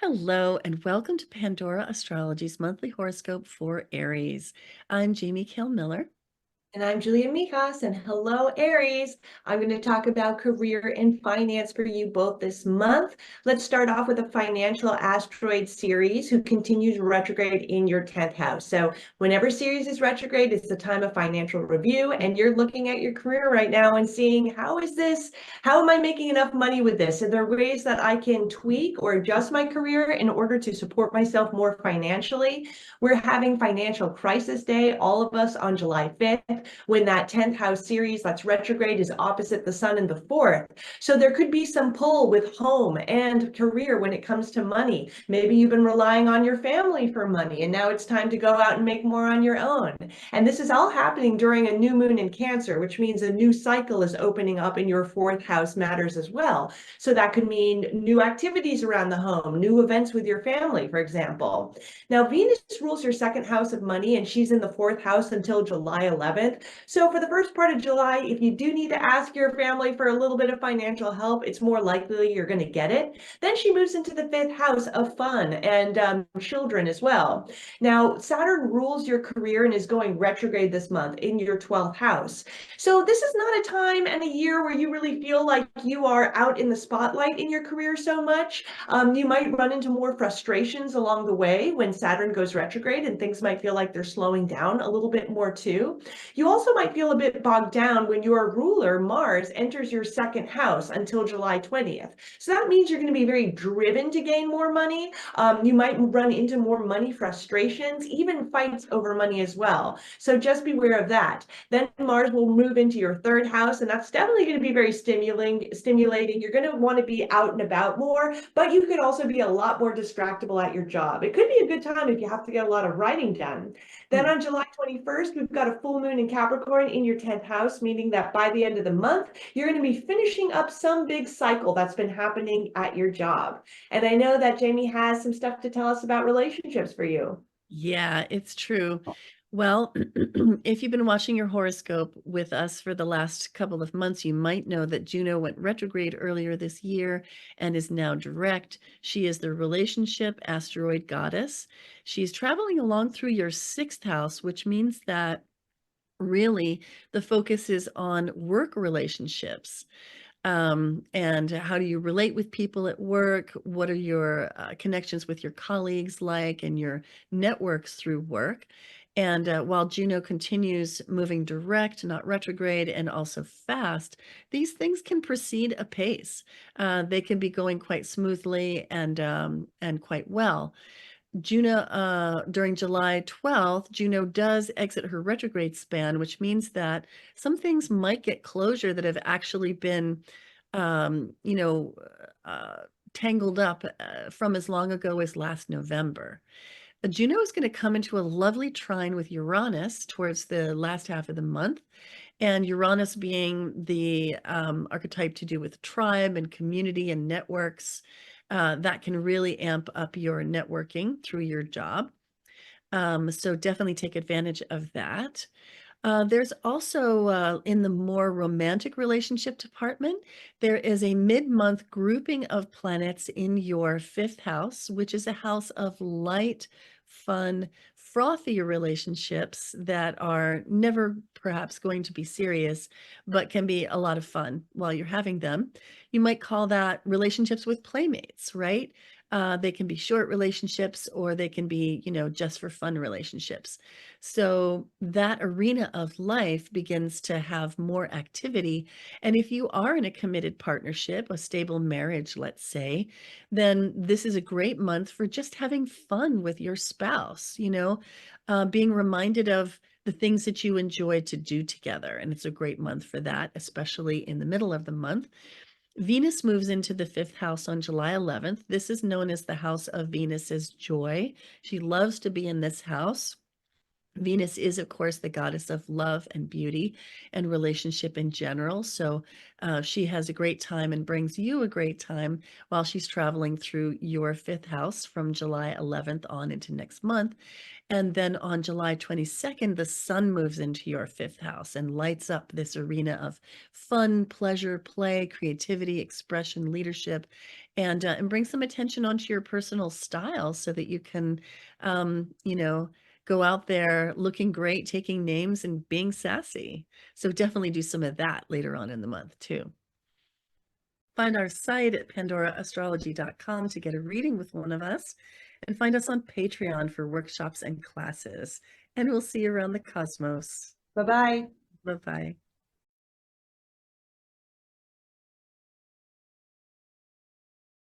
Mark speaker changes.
Speaker 1: Hello, and welcome to Pandora Astrology's monthly horoscope for Aries. I'm Jamie Kale Miller.
Speaker 2: And I'm Julia Mikas, and hello, Aries. I'm going to talk about career and finance for you both this month. Let's start off with a financial asteroid series who continues retrograde in your 10th house. So, whenever Ceres is retrograde, it's the time of financial review, and you're looking at your career right now and seeing how is this? How am I making enough money with this? Are there ways that I can tweak or adjust my career in order to support myself more financially? We're having Financial Crisis Day, all of us on July 5th when that 10th house series that's retrograde is opposite the sun in the fourth. So there could be some pull with home and career when it comes to money. Maybe you've been relying on your family for money and now it's time to go out and make more on your own. And this is all happening during a new moon in Cancer, which means a new cycle is opening up in your fourth house matters as well. So that could mean new activities around the home, new events with your family, for example. Now, Venus rules your second house of money, and she's in the fourth house until July 11th. So for the first part of July, if you do need to ask your family for a little bit of financial help, it's more likely you're going to get it. Then she moves into the fifth house of fun and children as well. Now, Saturn rules your career and is going retrograde this month in your 12th house. So this is not a time and a year where you really feel like you are out in the spotlight in your career so much. You might run into more frustrations along the way when Saturn goes retrograde, and things might feel like they're slowing down a little bit more too. You also might feel a bit bogged down when your ruler, Mars, enters your second house until July 20th. So that means you're going to be very driven to gain more money. You might run into more money frustrations, even fights over money as well. So just beware of that. Then Mars will move into your third house, and that's definitely going to be very stimulating. You're going to want to be out and about more, but you could also be a lot more distractible at your job. It could be a good time if you have to get a lot of writing done. Then on July 21st, we've got a full moon in Capricorn in your 10th house, meaning that by the end of the month, you're going to be finishing up some big cycle that's been happening at your job. And I know that Jamie has some stuff to tell us about relationships for you.
Speaker 1: Yeah, it's true. Well, if you've been watching your horoscope with us for the last couple of months, you might know that Juno went retrograde earlier this year and is now direct. She is the relationship asteroid goddess. She's traveling along through your sixth house, which means that really the focus is on work relationships. And how do you relate with people at work? What are your connections with your colleagues like, and your networks through work? And while Juno continues moving direct, not retrograde, and also fast, these things can proceed apace. They can be going quite smoothly and quite well. Juno, during July 12th, Juno does exit her retrograde span, which means that some things might get closure that have actually been, um, you know, uh, tangled up from as long ago as last November. Juno is going to come into a lovely trine with Uranus towards the last half of the month. And Uranus being the archetype to do with tribe and community and networks, that can really amp up your networking through your job. So definitely take advantage of that. There's also, in the more romantic relationship department, there is a mid-month grouping of planets in your fifth house, which is a house of light, fun, frothy relationships that are never perhaps going to be serious, but can be a lot of fun while you're having them. You might call that relationships with playmates, right? They can be short relationships, or they can be, just for fun relationships. So that arena of life begins to have more activity. And if you are in a committed partnership, a stable marriage, let's say, then this is a great month for just having fun with your spouse, being reminded of the things that you enjoy to do together. And it's a great month for that, especially in the middle of the month. Venus moves into the fifth house on July 11th. This is known as the house of Venus's joy. She loves to be in this house. Venus is, of course, the goddess of love and beauty and relationship in general. So she has a great time and brings you a great time while she's traveling through your fifth house from July 11th on into next month. And then on July 22nd, the sun moves into your fifth house and lights up this arena of fun, pleasure, play, creativity, expression, leadership. and bring some attention onto your personal style so that you can, go out there looking great, taking names and being sassy. So definitely do some of that later on in the month too. Find our site at pandoraastrology.com to get a reading with one of us, and find us on Patreon for workshops and classes. And we'll see you around the cosmos.
Speaker 2: Bye-bye.
Speaker 1: Bye-bye.